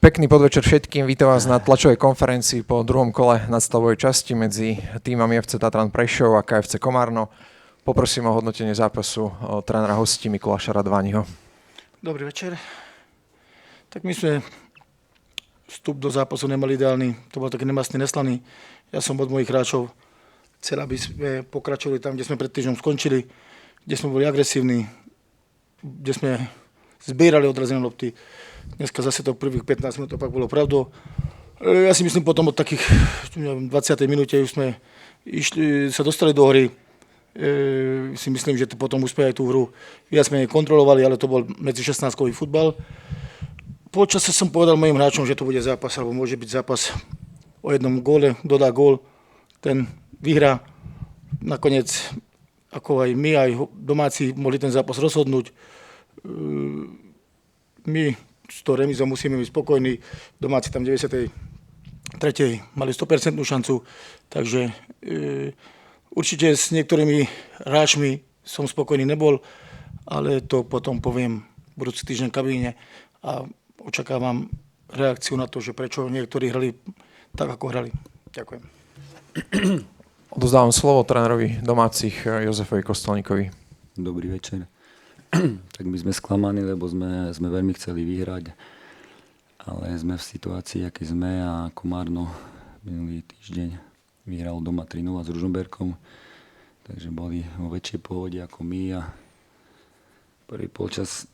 Pekný podvečer všetkým, vítam vás na tlačovej konferencii po druhom kole nadstavovej časti medzi týmami FC Tatran Prešov a KFC Komárno. Poprosím o hodnotenie zápasu trénera hostí Mikuláša Radvániho. Dobrý večer. Tak my sme vstup do zápasu nemali ideálny, to bol taký nemastný, neslaný. Ja som od mojich hráčov chcel, aby sme pokračovali tam, kde sme pred týždňom skončili, kde sme boli agresívni, kde sme zbierali odrazené lopty. Dneska zase to prvých 15 minút opak bolo pravdou. Ja si myslím, potom od takých 20. minúte už sme sa dostali do hry. Si myslím, že potom už sme aj tú hru viac menej kontrolovali, ale to bol medzi 16-kový futbal. Počasie som povedal mojim hráčom, že to bude zápas, alebo môže byť zápas o jednom góle, dodá gól, ten vyhrá. Nakoniec, ako aj my, aj domáci mohli ten zápas rozhodnúť. My s tou remizou musíme byť spokojní. Domáci tam 93. mali 100% šancu, takže určite s niektorými hráčmi som spokojný nebol, ale to potom poviem budúci týždeň v kabíne a očakávam reakciu na to, že prečo niektorí hrali tak, ako hrali. Ďakujem. Odozdávam slovo trénerovi domácich Jozefovi Kostolníkovi. Dobrý večer. Tak my sme sklamaní, lebo sme veľmi chceli vyhrať, ale sme v situácii, aký sme a Komárno minulý týždeň vyhral doma 3-0 s Ružomberkom, takže boli vo väčšej pohode ako my a prvý polčas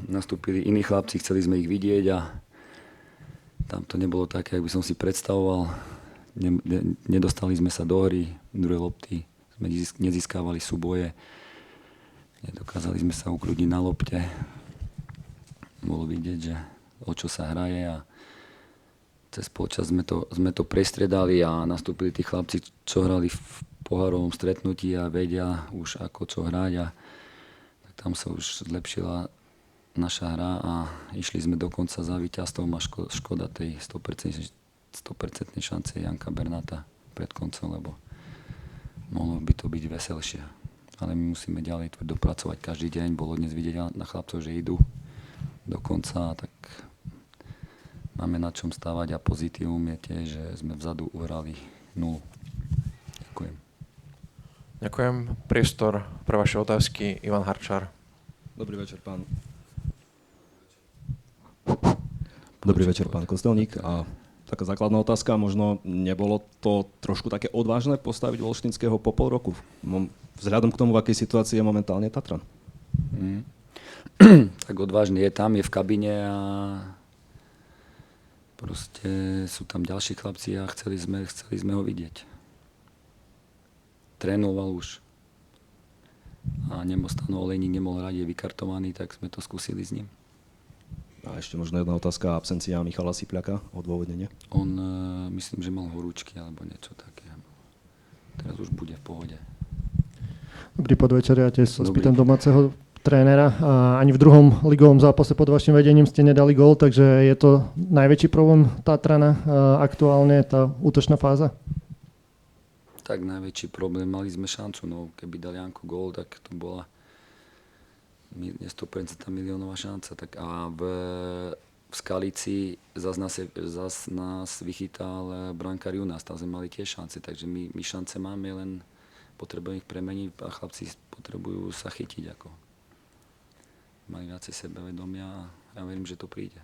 nastúpili iní chlapci, chceli sme ich vidieť a tam to nebolo také, ako by som si predstavoval. Nedostali sme sa do hry, druhé lopty sme nezískávali súboje. Nedokázali sme sa ukľudniť na lopte. Bolo vidieť, že o čo sa hraje a cez polčas sme to prestriedali a nastúpili tí chlapci, čo hrali v pohárovom stretnutí a vedia už ako čo hrať a tak tam sa už zlepšila naša hra a išli sme dokonca za víťazstvom a škoda tej 100% šance Janka Bernáta pred koncom, lebo mohlo by to byť veselšie. Ale my musíme ďalej tvrdo pracovať každý deň. Bolo dnes vidieť na chlapcov, že idú do konca, tak máme na čom stávať a pozitívum je tiež, že sme vzadu uhrali 0. Ďakujem. Ďakujem. Priestor pre vaše otázky. Ivan Harčár. Dobrý večer, pán. Dobrý večer, pán Kostelník. A taká základná otázka, možno nebolo to trošku také odvážne postaviť Wolštinského po pol roku? Vzhľadom k tomu, v akej situácii je momentálne Tatran. Tak odvážny je tam, je v kabine a proste sú tam ďalší chlapci a chceli sme ho vidieť. Trénoval už a Stano Olejník nemohol hrať, je vykartovaný, tak sme to skúsili s ním. A ešte možno jedna otázka, absencia Michala Sipľaka, odôvodnenie? On, myslím, že mal horúčky alebo niečo také. Teraz už bude v pohode. Dobrý podvečer, ja tiež sa spýtam domáceho trénera. Ani v druhom ligovom zápase pod vašim vedením ste nedali gól, takže je to najväčší problém Tatrana aktuálne, tá útočná fáza? Tak najväčší problém, mali sme šancu, no keby dal Janko gól, tak to bola 100% miliónová šanca. Tak a v Skalici zas nás vychytal brankár Junas, tam sme mali tiež šance, takže my šance máme, len potrebujeme ich premeniť a chlapci potrebujú sa chytiť. Mali viacej sebavedomia a ja verím, že to príde.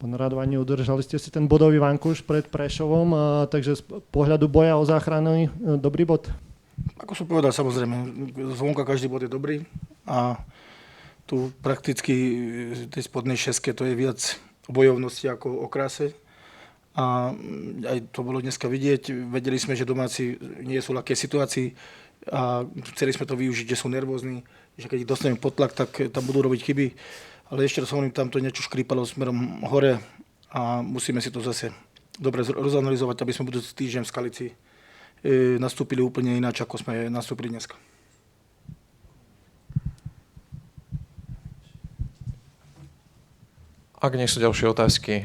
Pán Radváni, udržali ste si ten bodový vankúš pred Prešovom, takže z pohľadu boja o záchranu dobrý bod? Ako som povedal, samozrejme, zvonka každý bod je dobrý a tu prakticky v tej spodnej šeske to je viac o bojovnosti ako o kráse. A aj to bolo dneska vidieť. Vedeli sme, že domáci nie sú v ľahkej situácii a chceli sme to využiť, že sú nervózni, že keď ich dostaneme pod tlak, tak tam budú robiť chyby. Ale ešte raz hovorím, tam to niečo škrípalo smerom hore a musíme si to zase dobre rozanalizovať, aby sme budúci týždeň v Skalici nastúpili úplne ináč, ako sme nastúpili dneska. Ak nie sú ďalšie otázky,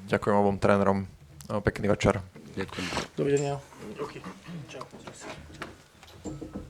ďakujem obom trénerom. Pekný večer. Ďakujem. Dovidenia. Čau.